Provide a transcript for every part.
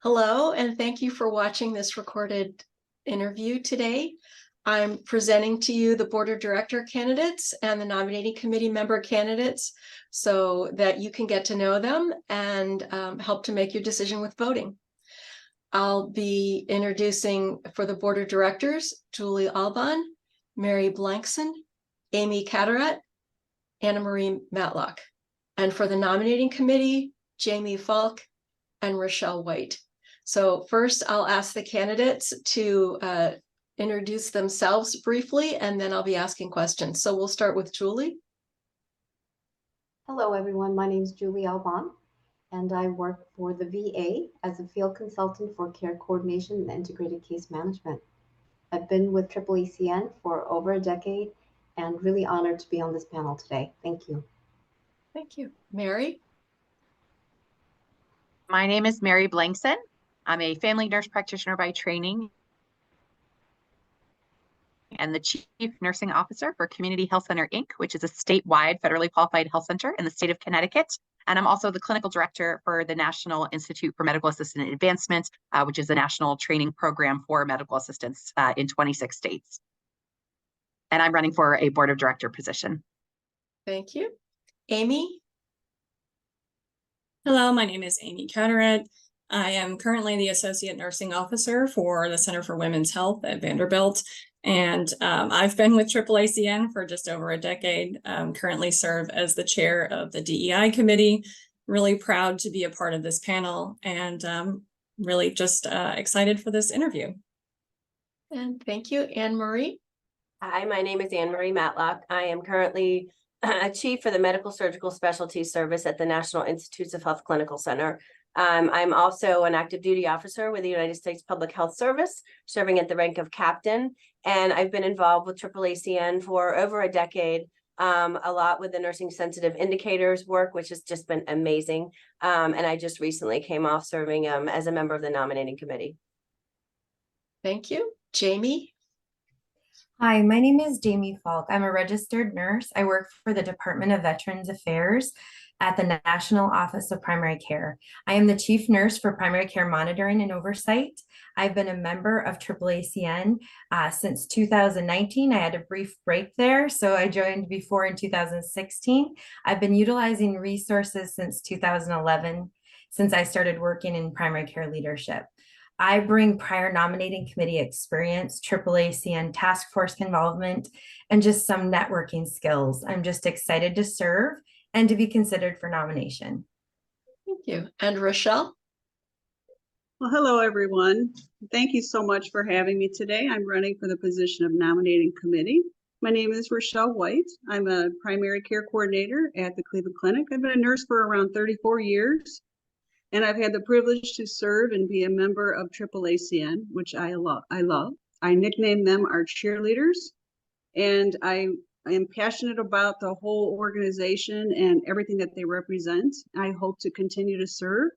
Hello, and thank you for watching this recorded interview today. I'm presenting to you the board of director candidates and the nominating committee member candidates so that you can get to know them and help to make your decision with voting. I'll be introducing for the board of directors, Julie Alban, Mary Blankson, Amy Cataret, Anna Marie Matlock. And for the nominating committee, Jamie Falk and Rochelle White. So first, I'll ask the candidates to introduce themselves briefly, and then I'll be asking questions. So we'll start with Julie. Hello, everyone. My name is Julie Alban, and I work for the VA as a field consultant for care coordination and integrated case management. I've been with AAACN for over a decade and really honored to be on this panel today. Thank you. Thank you. Mary? My name is Mary Blankson. I'm a family nurse practitioner by training and the Chief Nursing Officer for Community Health Center, Inc., which is a statewide federally qualified health center in the state of Connecticut. And I'm also the clinical director for the National Institute for Medical Assistant Advancement, which is a national training program for medical assistants in 26 states. And I'm running for a board of director position. Thank you. Amy? Hello, my name is Amy Cataret. I am currently the Associate Nursing Officer for the Center for Women's Health at Vanderbilt. And I've been with AAACN for just over a decade, currently serve as the chair of the DEI committee. Really proud to be a part of this panel and really just excited for this interview. And thank you. Anne Marie? Hi, my name is Anne Marie Matlock. I am currently a chief for the Medical Surgical Specialty Service at the National Institutes of Health Clinical Center. I'm also an active duty officer with the United States Public Health Service, serving at the rank of captain. And I've been involved with AAACN for over a decade, a lot with the nursing sensitive indicators work, which has just been amazing. And I just recently came off serving as a member of the nominating committee. Thank you. Jamie? Hi, my name is Jamie Falk. I'm a registered nurse. I work for the Department of Veterans Affairs at the National Office of Primary Care. I am the chief nurse for primary care monitoring and oversight. I've been a member of AAACN since 2019. I had a brief break there, so I joined before in 2016. I've been utilizing resources since 2011, since I started working in primary care leadership. I bring prior nominating committee experience, AAACN task force involvement, and just some networking skills. I'm just excited to serve and to be considered for nomination. Thank you. And Rochelle? Well, hello, everyone. Thank you so much for having me today. I'm running for the position of nominating committee. My name is Rochelle White. I'm a primary care coordinator at the Cleveland Clinic. I've been a nurse for around 34 years. And I've had the privilege to serve and be a member of AAACN, which I love. I nickname them our cheerleaders. And I am passionate about the whole organization and everything that they represent. I hope to continue to serve.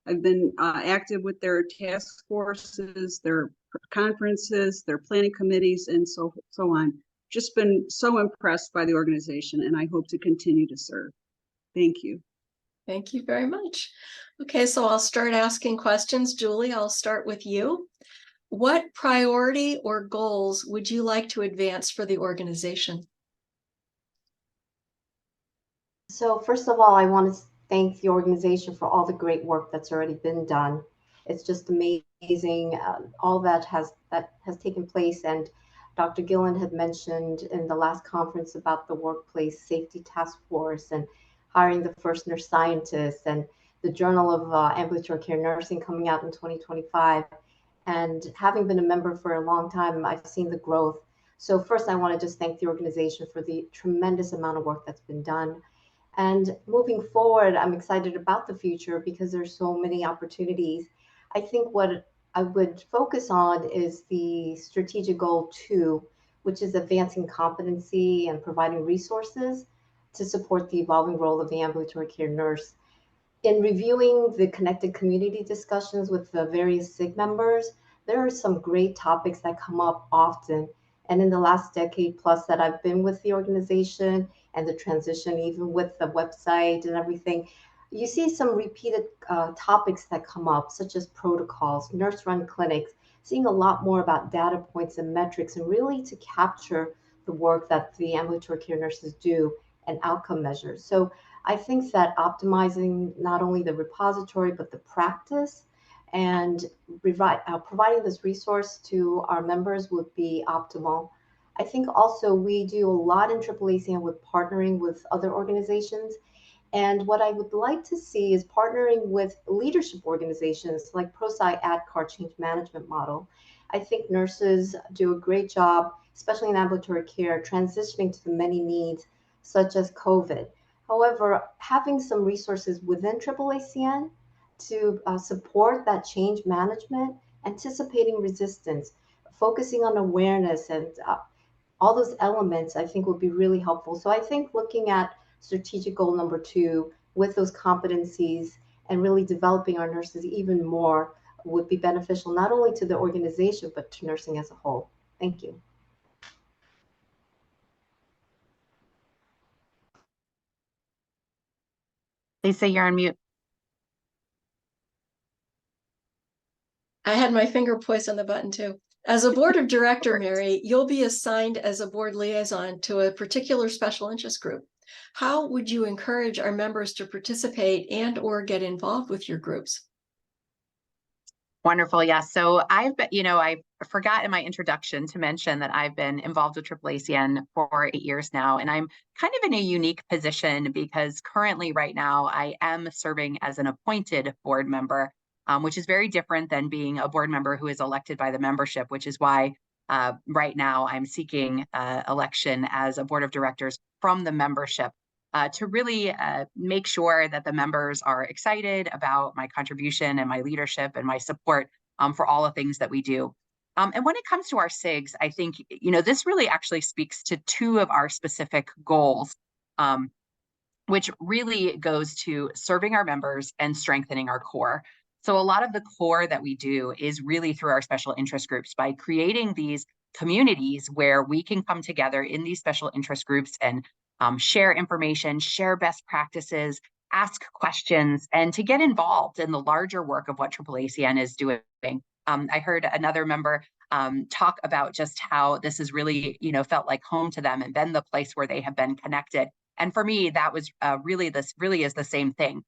I've been active with their task forces, their conferences, their planning committees, and so on. Just been so impressed by the organization, and I hope to continue to serve. Thank you. Thank you very much. Okay, so I'll start asking questions. Julie, I'll start with you. What priority or goals would you like to advance for the organization? So first of all, I want to thank the organization for all the great work that's already been done. It's just amazing, all that has taken place. And Dr. Gillen had mentioned in the last conference about the workplace safety task force and hiring the first nurse scientist, and the Journal of Ambulatory Care Nursing coming out in 2025. And having been a member for a long time, I've seen the growth. So first, I want to just thank the organization for the tremendous amount of work that's been done. And moving forward, I'm excited about the future because there's so many opportunities. I think what I would focus on is the strategic goal 2, which is advancing competency and providing resources to support the evolving role of the ambulatory care nurse. In reviewing the connected community discussions with the various SIG members, there are some great topics that come up often. And in the last decade plus that I've been with the organization and the transition, even with the website and everything, you see some repeated topics that come up, such as protocols, nurse-run clinics, seeing a lot more about data points and metrics, and really to capture the work that the ambulatory care nurses do and outcome measures. So I think that optimizing not only the repository, but the practice and providing this resource to our members would be optimal. I think also we do a lot in AAACN with partnering with other organizations. And what I would like to see is partnering with leadership organizations like ProSci ADCAR Change Management Model. I think nurses do a great job, especially in ambulatory care, transitioning to the many needs such as COVID. However, having some resources within AAACN to support that change management, anticipating resistance, focusing on awareness and all those elements, I think would be really helpful. So I think looking at strategic goal number 2 with those competencies and really developing our nurses even more would be beneficial, not only to the organization, but to nursing as a whole. Thank you. Lisa, you're on mute. I had my finger poised on the button too. As a board of director, Mary, you'll be assigned as a board liaison to a particular special interest group. How would you encourage our members to participate and or get involved with your groups? Wonderful. Yes. So I've been, I forgot in my introduction to mention that I've been involved with AAACN for 8 years now, and I'm kind of in a unique position because currently right now I am serving as an appointed board member, which is very different than being a board member who is elected by the membership, which is why right now I'm seeking election as a board of directors from the membership. To really make sure that the members are excited about my contribution and my leadership and my support for all the things that we do. And when it comes to our SIGs, I think, this really actually speaks to 2 of our specific goals, which really goes to serving our members and strengthening our core. So a lot of the core that we do is really through our special interest groups by creating these communities where we can come together in these special interest groups and share information, share best practices, ask questions, and to get involved in the larger work of what AAACN is doing. I heard another member talk about just how this has really, felt like home to them and been the place where they have been connected. And for me, that was really is the same thing.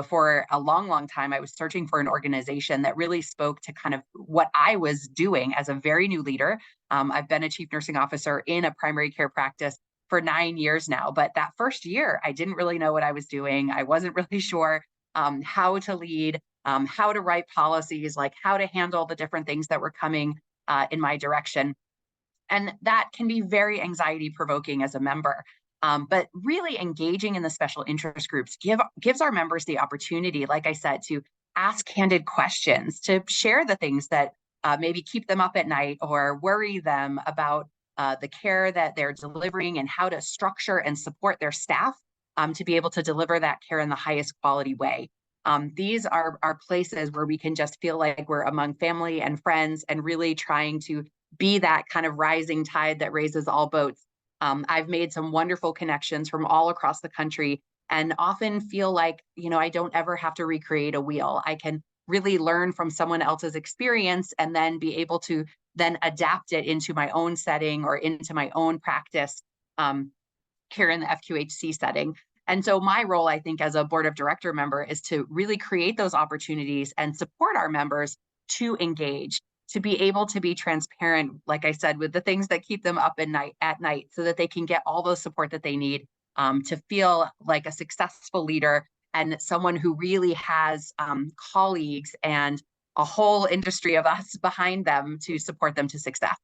For a long, long time, I was searching for an organization that really spoke to kind of what I was doing as a very new leader. I've been a chief nursing officer in a primary care practice for 9 years now. But that first year, I didn't really know what I was doing. I wasn't really sure how to lead, how to write policies, like how to handle the different things that were coming in my direction. And that can be very anxiety provoking as a member. But really engaging in the special interest groups gives our members the opportunity, like I said, to ask candid questions, to share the things that maybe keep them up at night or worry them about the care that they're delivering and how to structure and support their staff to be able to deliver that care in the highest quality way. These are places where we can just feel like we're among family and friends and really trying to be that kind of rising tide that raises all boats. I've made some wonderful connections from all across the country and often feel like, I don't ever have to recreate a wheel. I can really learn from someone else's experience and then be able to then adapt it into my own setting or into my own practice here in the FQHC setting. And so my role, I think, as a board of director member is to really create those opportunities and support our members to engage, to be able to be transparent, like I said, with the things that keep them up at night so that they can get all the support that they need to feel like a successful leader and someone who really has colleagues and a whole industry of us behind them to support them to success.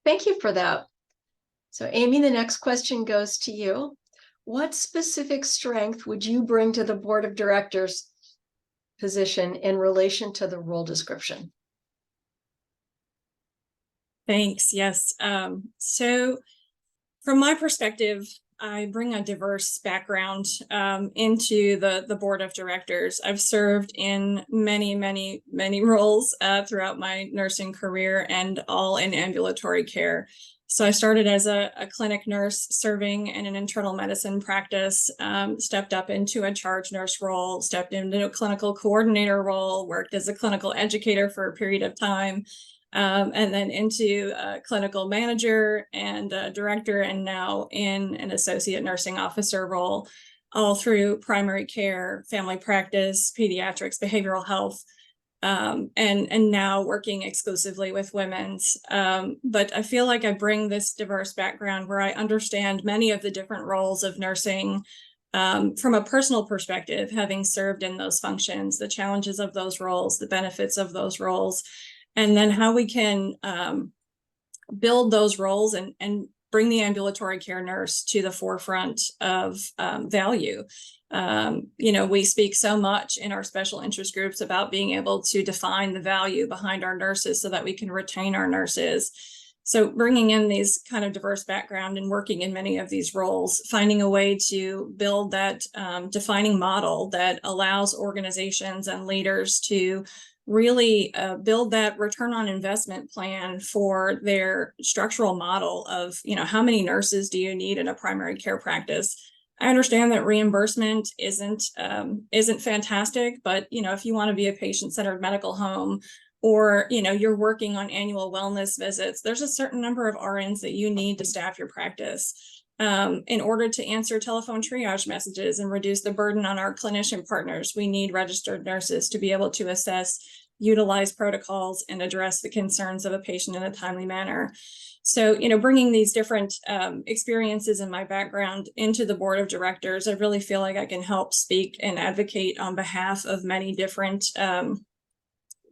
Thank you for that. So Amy, the next question goes to you. What specific strength would you bring to the board of directors position in relation to the role description? Thanks. Yes. So from my perspective, I bring a diverse background into the board of directors. I've served in many roles throughout my nursing career and all in ambulatory care. So I started as a clinic nurse serving in an internal medicine practice, stepped up into a charge nurse role, stepped into a clinical coordinator role, worked as a clinical educator for a period of time, and then into a clinical manager and a director, and now in an associate nursing officer role, all through primary care, family practice, pediatrics, behavioral health, and now working exclusively with women's. But I feel like I bring this diverse background where I understand many of the different roles of nursing from a personal perspective, having served in those functions, the challenges of those roles, the benefits of those roles, and then how we can build those roles and bring the ambulatory care nurse to the forefront of value. We speak so much in our special interest groups about being able to define the value behind our nurses so that we can retain our nurses. So bringing in these kind of diverse background and working in many of these roles, finding a way to build that defining model that allows organizations and leaders to really build that return on investment plan for their structural model of, how many nurses do you need in a primary care practice? I understand that reimbursement isn't fantastic, but, if you want to be a patient-centered medical home, or, you're working on annual wellness visits, there's a certain number of RNs that you need to staff your practice. In order to answer telephone triage messages and reduce the burden on our clinician partners, we need registered nurses to be able to assess, utilize protocols, and address the concerns of a patient in a timely manner. So, bringing these different experiences in my background into the board of directors, I really feel like I can help speak and advocate on behalf of many different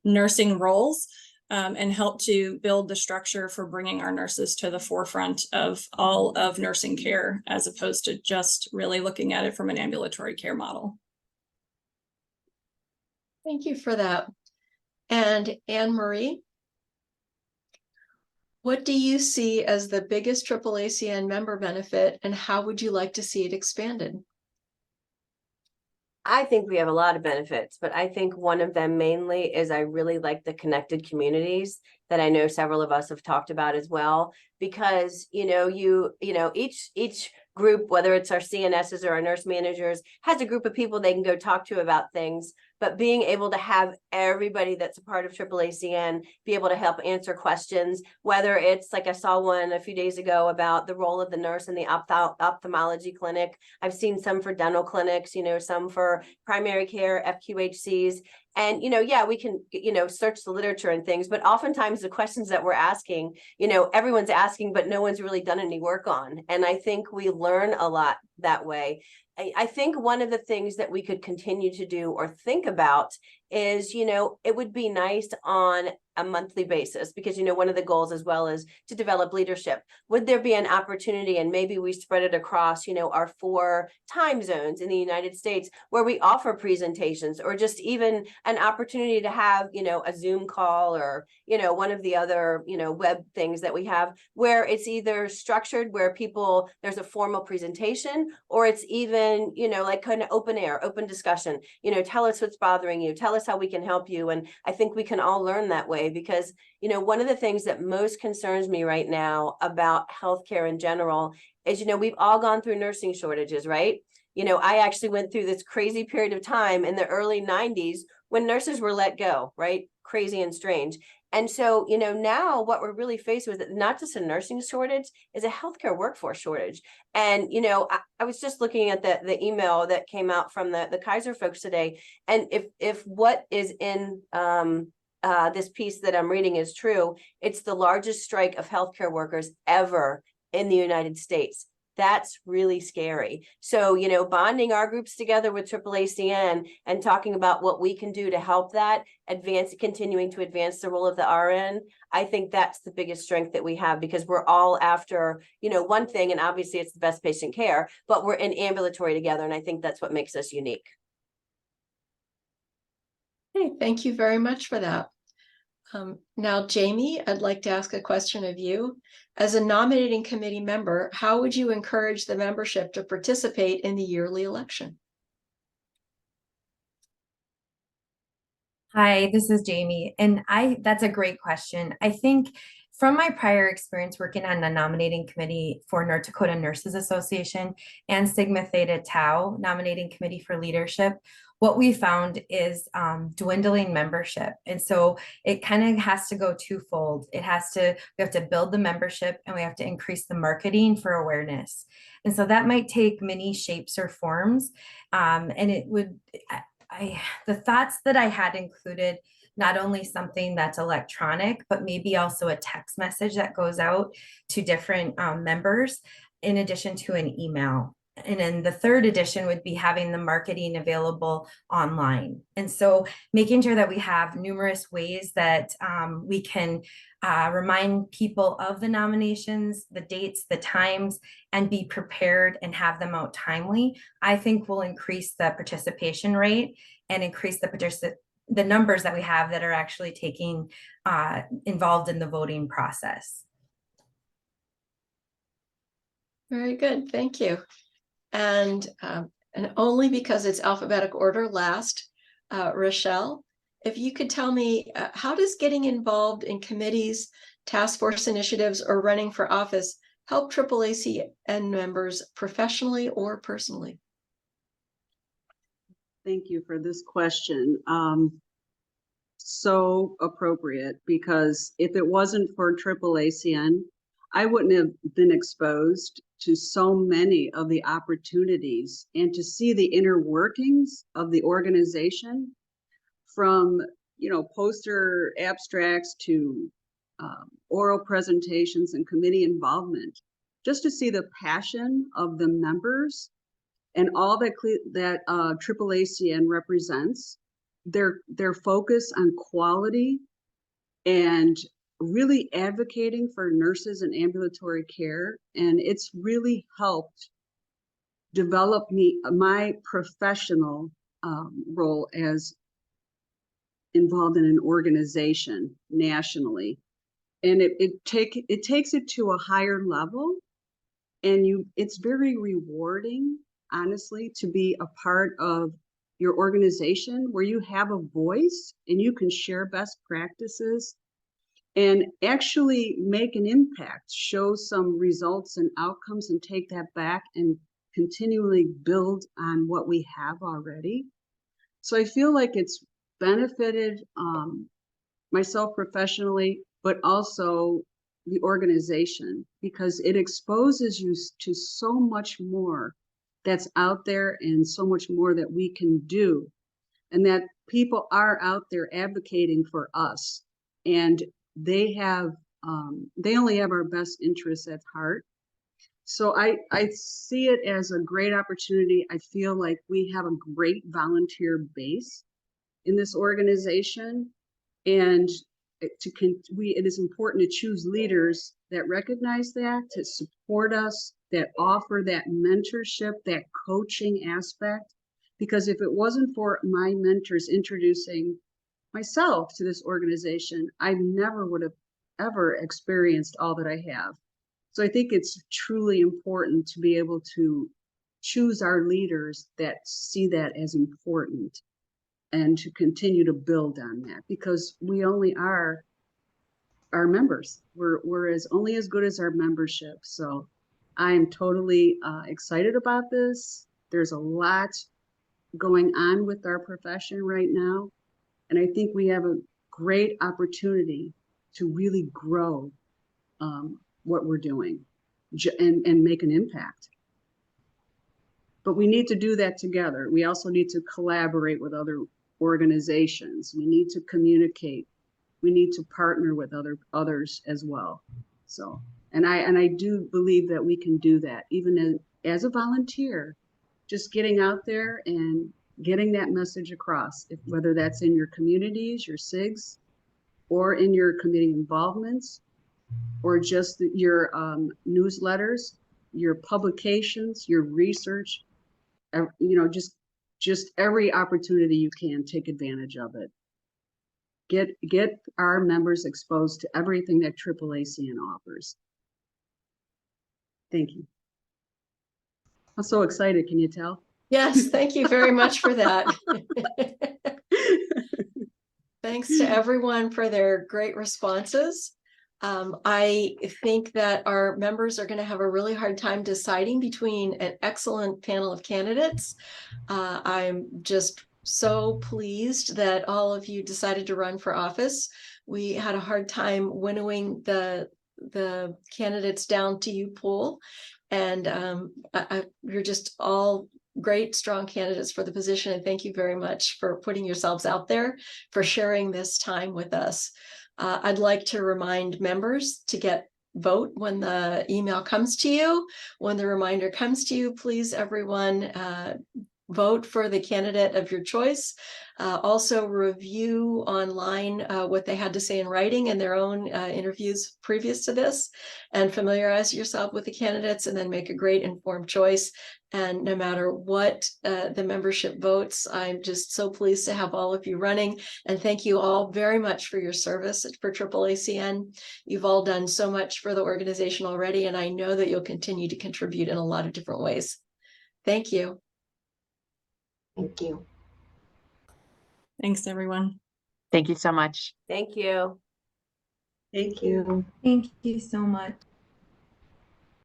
nursing roles. And help to build the structure for bringing our nurses to the forefront of all of nursing care, as opposed to just really looking at it from an ambulatory care model. Thank you for that. And Anne Marie, what do you see as the biggest AAACN member benefit, and how would you like to see it expanded? I think we have a lot of benefits, but I think one of them mainly is I really like the connected communities that I know several of us have talked about as well, because, each group, whether it's our CNSs or our nurse managers, has a group of people they can go talk to about things. But being able to have everybody that's a part of AAACN be able to help answer questions, whether it's like I saw one a few days ago about the role of the nurse in the ophthalmology clinic. I've seen some for dental clinics, some for primary care, FQHCs. And, we can, search the literature and things, but oftentimes the questions that we're asking, everyone's asking, but no one's really done any work on. And I think we learn a lot that way. I think one of the things that we could continue to do or think about is, it would be nice on a monthly basis, because, one of the goals as well is to develop leadership. Would there be an opportunity, and maybe we spread it across, our 4 time zones in the United States, where we offer presentations, or just even an opportunity to have, a Zoom call, or, one of the other, web things that we have, where it's either structured where there's a formal presentation, or it's even, like kind of open air, open discussion, tell us what's bothering you, tell us how we can help you. And I think we can all learn that way, because, one of the things that most concerns me right now about healthcare in general is, we've all gone through nursing shortages, right? I actually went through this crazy period of time in the early 90s when nurses were let go, right? Crazy and strange. And so, now what we're really faced with, not just a nursing shortage, is a healthcare workforce shortage. And, I was just looking at the email that came out from the Kaiser folks today. And if what is in this piece that I'm reading is true, it's the largest strike of healthcare workers ever in the United States. That's really scary. So, bonding our groups together with AAACN and talking about what we can do to help that continuing to advance the role of the RN, I think that's the biggest strength that we have, because we're all after, one thing, and obviously it's the best patient care, but we're in ambulatory together. And I think that's what makes us unique. Hey, thank you very much for that. Now, Jamie, I'd like to ask a question of you. As a nominating committee member, how would you encourage the membership to participate in the yearly election? Hi, this is Jamie, and that's a great question. I think From my prior experience working on the nominating committee for North Dakota Nurses Association and Sigma Theta Tau nominating committee for leadership, what we found is dwindling membership. And so it kind of has to go twofold. We have to build the membership and we have to increase the marketing for awareness. And so that might take many shapes or forms. And it would, the thoughts that I had included not only something that's electronic, but maybe also a text message that goes out to different members in addition to an email. And then the third edition would be having the marketing available online. And so making sure that we have numerous ways that we can remind people of the nominations, the dates, the times, and be prepared and have them out timely, I think will increase the participation rate and increase the numbers that we have that are actually taking involved in the voting process. Very good, thank you. And only because it's alphabetic order last, Rochelle, if you could tell me, how does getting involved in committees, task force initiatives, or running for office help AAACN members professionally or personally? Thank you for this question. So appropriate, because if it wasn't for AAACN, I wouldn't have been exposed to so many of the opportunities and to see the inner workings of the organization, from, you know, poster abstracts to oral presentations and committee involvement, just to see the passion of the members and all that AAACN represents, their focus on quality and really advocating for nurses and ambulatory care. And it's really helped develop my professional role as involved in an organization nationally. And it takes it to a higher level, and it's very rewarding, honestly, to be a part of your organization where you have a voice and you can share best practices and actually make an impact, show some results and outcomes, and take that back and continually build on what we have already. So I feel like it's benefited myself professionally, but also the organization, because it exposes you to so much more that's out there and so much more that we can do, and that people are out there advocating for us, and they only have our best interests at heart. So I see it as a great opportunity. I feel like we have a great volunteer base in this organization, and it is important to choose leaders that recognize that, to support us, that offer that mentorship, that coaching aspect. Because if it wasn't for my mentors introducing myself to this organization, I never would have ever experienced all that I have. So I think it's truly important to be able to choose our leaders that see that as important, and to continue to build on that, because we only are our members. We're only as good as our membership. So I am totally excited about this. There's a lot going on with our profession right now, and I think we have a great opportunity to really grow what we're doing and make an impact. But we need to do that together. We also need to collaborate with other organizations. We need to communicate. We need to partner with others as well. So, and I do believe that we can do that, even as a volunteer, just getting out there and getting that message across, whether that's in your communities, your SIGs, or in your committee involvements, or just your newsletters, your publications, your research, you know, just every opportunity you can, take advantage of it. Get our members exposed to everything that AAACN offers. Thank you. I'm so excited, can you tell? Yes, thank you very much for that. Thanks to everyone for their great responses. I think that our members are going to have a really hard time deciding between an excellent panel of candidates. I'm just so pleased that all of you decided to run for office. We had a hard time winnowing the candidates down to you, pool, and you're just all great, strong candidates for the position. And thank you very much for putting yourselves out there, for sharing this time with us. I'd like to remind members to vote when the email comes to you. When the reminder comes to you, please, everyone, vote for the candidate of your choice. Also review online what they had to say in writing in their own interviews previous to this, and familiarize yourself with the candidates, and then make a great informed choice. And no matter what the membership votes, I'm just so pleased to have all of you running. And thank you all very much for your service for AAACN. You've all done so much for the organization already, and I know that you'll continue to contribute in a lot of different ways. Thank you. Thank you. Thanks, everyone. Thank you so much. Thank you. Thank you. You. Thank you so much.